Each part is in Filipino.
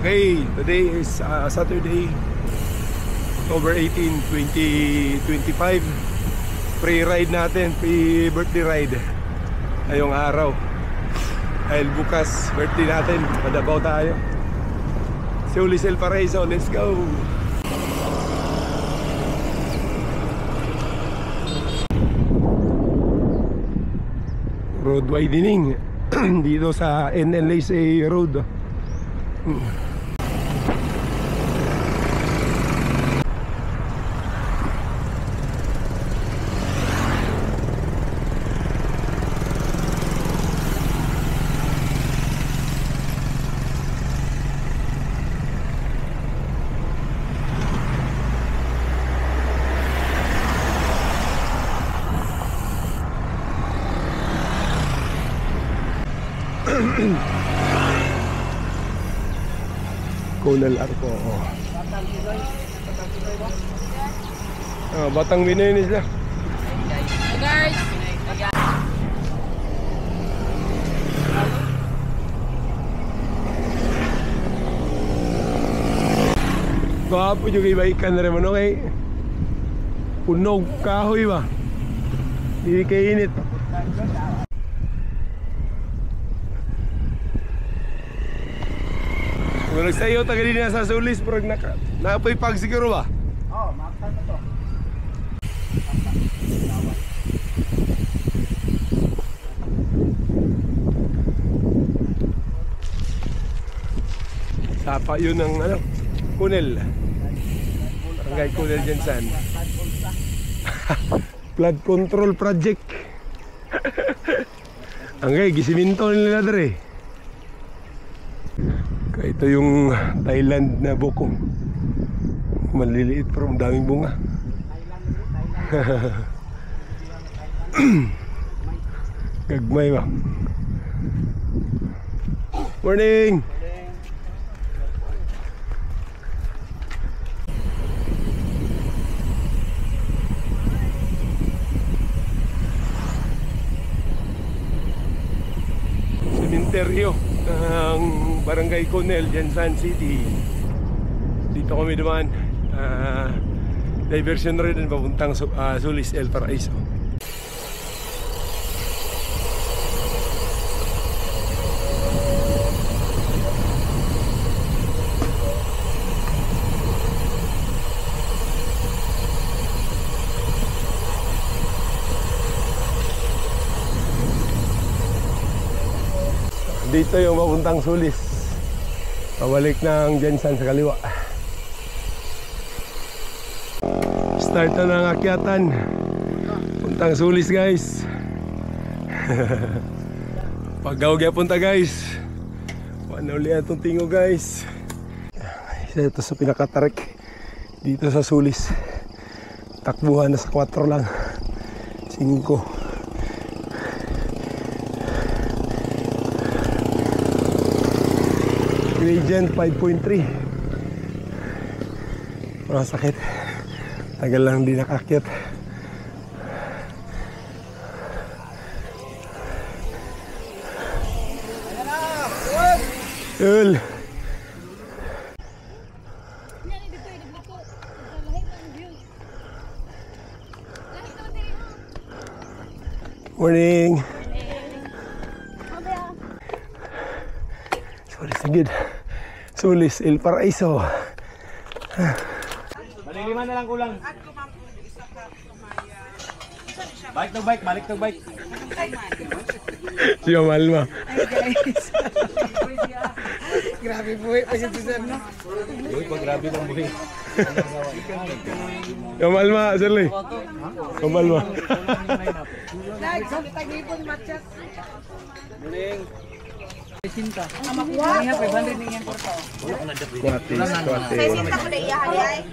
Okay, today is Saturday, October 18, 2025. Pre-ride natin, pre-birthday ride ngayong araw. Dahil bukas, birthday natin, Madabaw tayo. Solis El Paraiso, let's go! Road widening dito sa NLAC Road. Kunal Arco. Batang Pinoy ni sila. Guys. Gwapo juga iba-ikan na rin mo, kay punog kahoy ba? Hindi kay init. Kung nagsayo taga din na sa Solis, pero nakapoy pag siguro ba? Oo, makakal na to. Sapa yun ng ano, Kunel. Barangay Kunel Jensan. Flood control project. Hanggang gisiminto nila dere. Ito yung Thailand na buko. Maliliit pero daming bunga. Gagmay ba? Morning! Sementeryo ng Barangay Kunel, Jensan City. Dito kami naman diversion rin papuntang Solis El Paraiso. Dito yung papuntang Solis, pabalik ng Jensan sa kaliwa. Start na ng akyatan puntang Solis, guys. Paggaw kaya punta, guys. Wala ulit itong tingo, guys. Isa ito sa pinakatarik dito sa Solis. Takbuhan na sa 4 lang, 5. Gradient 5.3. Parang sakit. Tagal lang di nakakyat. Yul. Morning. Sorry, sige. Solis El Paraiso. Malilima na lang kulang. Balik to bike, balik to bike. Si Malma. Ay guys. Grabe buhay pa siya sir, no? Uy, pag grabe ng buhay. Yung Malma, Sirli. Yung Malma. Like, sa tagipon matchat. Muling. Sinta. Amakuha. Niya 500 niya porta. Kuatis. Sa sinta ko na iyahay.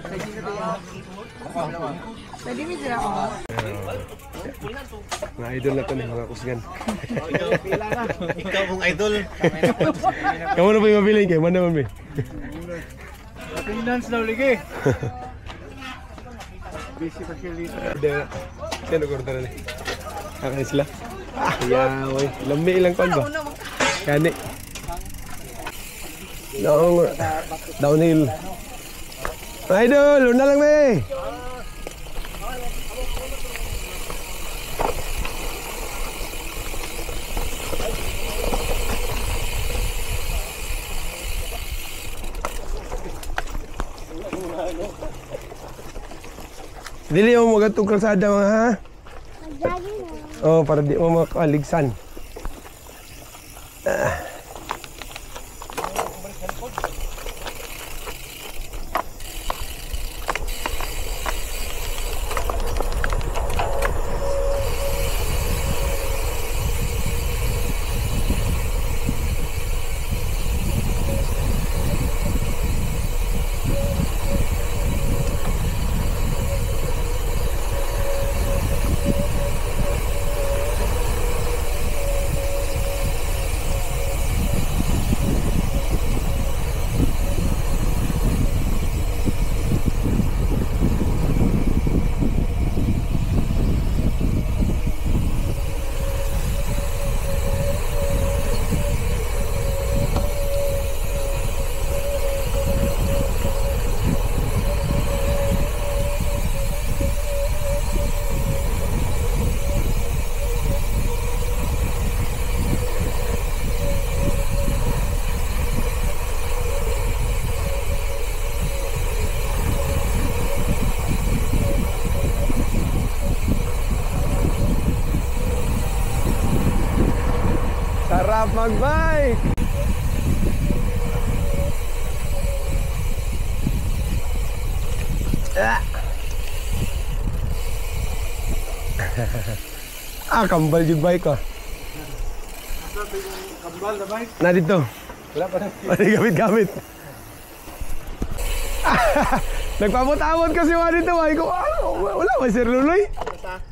Pwede mo sila ako. Mga idol na ito na mga kusgan. Ikaw kong idol. Kamu na ba yung mabiling kayo? Mana mami? Attendance daw lagi. Busy pa siya dito. Kaya nagorda na rin. Kakain sila. Yaw, lami ilang kon ba? Kani. Downhill. Idol, una lang na eh. Dili mo magatong kalsada mga ha? Oh, para di mo makaligsan. Sarap mag-bike! Kambal yung bike ko. Kambal na bike. Na dito. Wala pa na. Pwede gamit-gamit. Nagpamot-amot kasi mga dito. Wala ba Sir Luloy?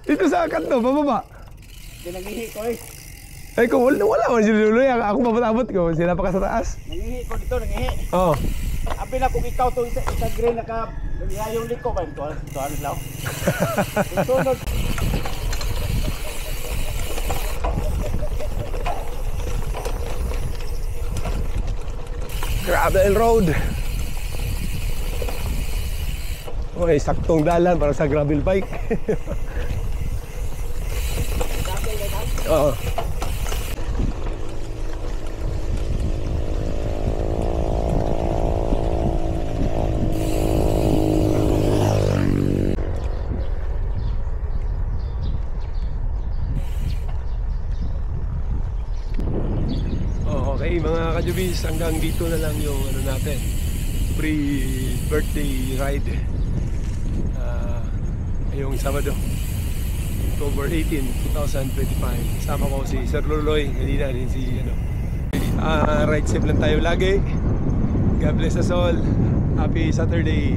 Dito sa kanto, bababa. Nangihi ko eh. Ay kung wala man si Luloy. Ako pamot-amot ko. Sila pa ka sa taas. Nangihi ko dito, nangihi. Oo. Abi na kung ikaw to isa green naka yung liko ba ito? Ito ano lang. Sunod. Gravel road. Oy, saktong dalan para sa gravel bike. Oo. Okay mga kajubis, hanggang dito na lang yung ano natin, pre-birthday ride ngayong Sabado, October 18, 2025. Kasama ko si Sir Luloy, kanina din si ride safe lang tayo lagi. God bless us all. Happy Saturday.